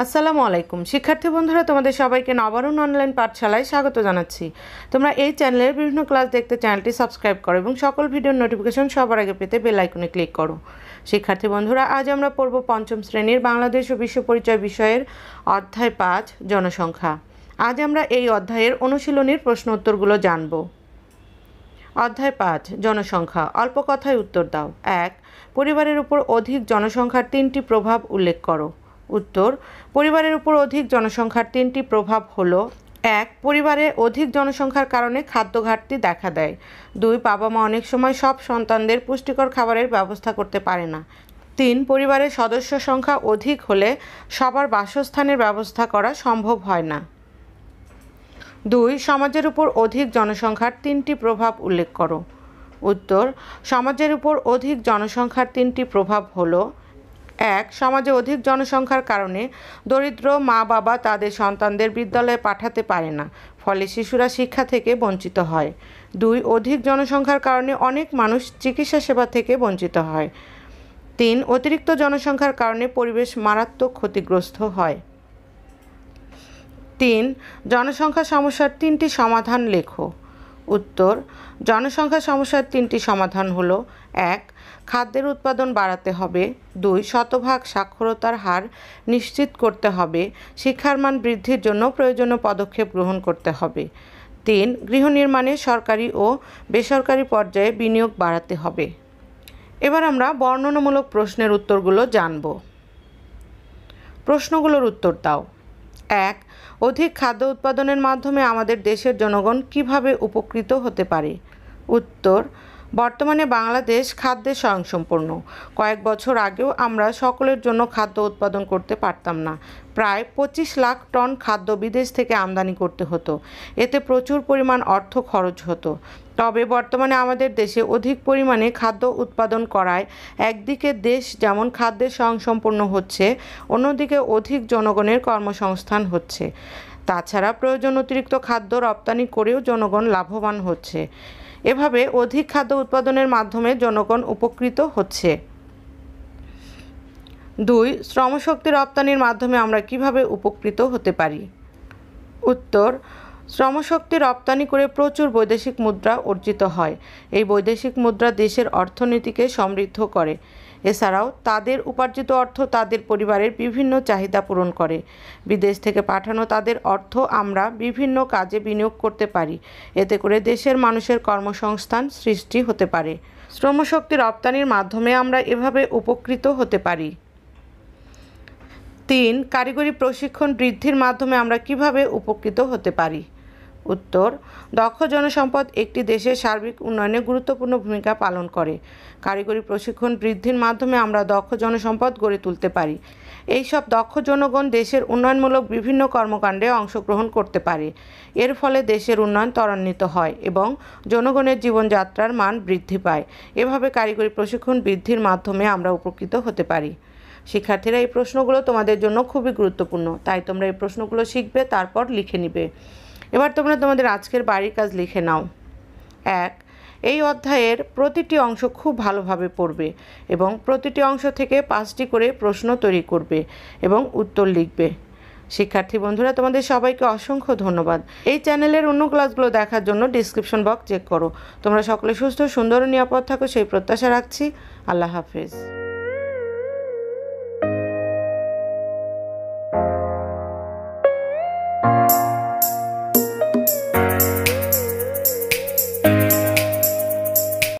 আসসালামু আলাইকুম শিক্ষার্থী বন্ধুরা, তোমাদের সবাইকে নবারুণ অনলাইন পাঠশালায় স্বাগত জানাচ্ছি। তোমরা এই চ্যানেলের বিভিন্ন ক্লাস দেখতে চ্যানেলটি সাবস্ক্রাইব করো এবং সকল ভিডিওর নোটিফিকেশন সবার আগে পেতে বেল আইকনে ক্লিক করো। শিক্ষার্থী বন্ধুরা, আজ আমরা পড়ব পঞ্চম শ্রেণীর বাংলাদেশ ও বিশ্ব পরিচয় বিষয়ের অধ্যায় 5 জনসংখ্যা। আজ আমরা এই অধ্যায়ের অনুশীলনীর প্রশ্ন উত্তরগুলো জানব। অধ্যায় 5 জনসংখ্যা। অল্প কথায় উত্তর দাও। 1. পরিবারের উপর অধিক জনসংখ্যার 3টি প্রভাব উল্লেখ করো। উত্তর: পরিবারের উপর অধিক জনসংখ্যার 3টি প্রভাব হলো: 1. পরিবারে অধিক জনসংখ্যার কারণে খাদ্য ঘাটতি দেখা দেয়। 2. বাবা মা অনেক সময় সব সন্তানদের পুষ্টিকর খাবারের ব্যবস্থা করতে পারে না। 3. পরিবারের সদস্য সংখ্যা অধিক হলে সবার বাসস্থানের ব্যবস্থা করা সম্ভব হয় না। 2. সমাজের উপর অধিক জনসংখ্যার 3টি প্রভাব উল্লেখ করো। উত্তর: সমাজের উপর অধিক জনসংখ্যার 3টি প্রভাব হলো: 1. সমাজে অধিক জনসংখ্যার কারণে দরিদ্র মা বাবা তাদের সন্তানদের বিদ্যালয়ে পাঠাতে পারে না, ফলে শিশুরা শিক্ষা থেকে বঞ্চিত হয়। 2. অধিক জনসংখ্যার কারণে অনেক মানুষ চিকিৎসা সেবা থেকে বঞ্চিত হয়। 3. অতিরিক্ত জনসংখ্যার কারণে পরিবেশ মারাত্মক ক্ষতিগ্রস্ত হয়। 3. জনসংখ্যা সমস্যার 3টি সমাধান লেখো। উত্তর: জনসংখ্যা সমস্যার 3টি সমাধান হলো: 1. খাদ্যের উৎপাদন বাড়াতে হবে। 2. শতভাগ সাক্ষরতার হার নিশ্চিত করতে হবে। শিক্ষার মান বৃদ্ধির জন্য প্রয়োজনীয় পদক্ষেপ গ্রহণ করতে হবে। 3. গৃহ নির্মাণে সরকারি ও বেসরকারি পর্যায়ে বিনিয়োগ বাড়াতে হবে। এবার আমরা বর্ণনামূলক প্রশ্নের উত্তরগুলো জানব। প্রশ্নগুলোর উত্তর দাও। 1. অধিক খাদ্য উৎপাদনের মাধ্যমে আমাদের দেশের জনগণ কিভাবে উপকৃত হতে পারে? উত্তর: বর্তমানে বাংলাদেশ খাদ্যে স্বয়ংসম্পূর্ণ। কয়েক বছর আগেও আমরা সকলের জন্য খাদ্য উৎপাদন করতে পারতাম না। প্রায় 25 লাখ টন খাদ্য বিদেশ থেকে আমদানি করতে হতো। এতে প্রচুর পরিমাণ অর্থ খরচ হতো। তবে বর্তমানে আমাদের দেশে অধিক পরিমাণে খাদ্য উৎপাদন করায় একদিকে দেশ যেমন খাদ্যে স্বয়ংসম্পূর্ণ হচ্ছে, অন্যদিকে অধিক জনগণের কর্মসংস্থান হচ্ছে। তাছাড়া প্রয়োজন অতিরিক্ত খাদ্য রপ্তানি করেও জনগণ লাভবান হচ্ছে। এভাবে অধিক খাদ্য উৎপাদনের মাধ্যমে জনগণ উপকৃত হচ্ছে। 2. শ্রমশক্তি রপ্তানির মাধ্যমে আমরা কিভাবে উপকৃত হতে পারি? উত্তর: শ্রমশক্তি রপ্তানি করে প্রচুর বৈদেশিক মুদ্রা অর্জিত হয়। এই বৈদেশিক মুদ্রা দেশের অর্থনীতিকে সমৃদ্ধ করে। এছাড়াও তাদের উপার্জিত অর্থ তাদের পরিবারের বিভিন্ন চাহিদা পূরণ করে। বিদেশ থেকে পাঠানো তাদের অর্থ আমরা বিভিন্ন কাজে বিনিয়োগ করতে পারি। এতে করে দেশের মানুষের কর্মসংস্থান সৃষ্টি হতে পারে। শ্রমশক্তি রপ্তানির মাধ্যমে আমরা এভাবে উপকৃত হতে পারি। 3. কারিগরি প্রশিক্ষণ বৃদ্ধির মাধ্যমে আমরা কিভাবে উপকৃত হতে পারি? উত্তর: দক্ষ জনসম্পদ একটি দেশের সার্বিক উন্নয়নে গুরুত্বপূর্ণ ভূমিকা পালন করে। কারিগরি প্রশিক্ষণ বৃদ্ধির মাধ্যমে আমরা দক্ষ জনসম্পদ গড়ে তুলতে পারি। এইসব দক্ষ জনগণ দেশের উন্নয়নমূলক বিভিন্ন কর্মকাণ্ডে অংশগ্রহণ করতে পারে। এর ফলে দেশের উন্নয়ন ত্বরান্বিত হয় এবং জনগণের জীবনযাত্রার মান বৃদ্ধি পায়। এভাবে কারিগরি প্রশিক্ষণ বৃদ্ধির মাধ্যমে আমরা উপকৃত হতে পারি। শিক্ষার্থীরা, এই প্রশ্নগুলো তোমাদের জন্য খুবই গুরুত্বপূর্ণ, তাই তোমরা এই প্রশ্নগুলো শিখবে, তারপর লিখে নিবে। এবার তোমরা তোমাদের আজকের বাড়ির কাজ লিখে নাও। 1. এই অধ্যায়ের প্রতিটি অংশ খুব ভালোভাবে পড়বে এবং প্রতিটি অংশ থেকে 5টি করে প্রশ্ন তৈরি করবে এবং উত্তর লিখবে। শিক্ষার্থী বন্ধুরা, তোমাদের সবাইকে অসংখ্য ধন্যবাদ। এই চ্যানেলের অন্য ক্লাসগুলো দেখার জন্য ডিসক্রিপশন বক্স চেক করো। তোমরা সকলে সুস্থ, সুন্দর ও নিরাপদ থাকো সেই প্রত্যাশা রাখছি। আল্লাহ হাফেজ।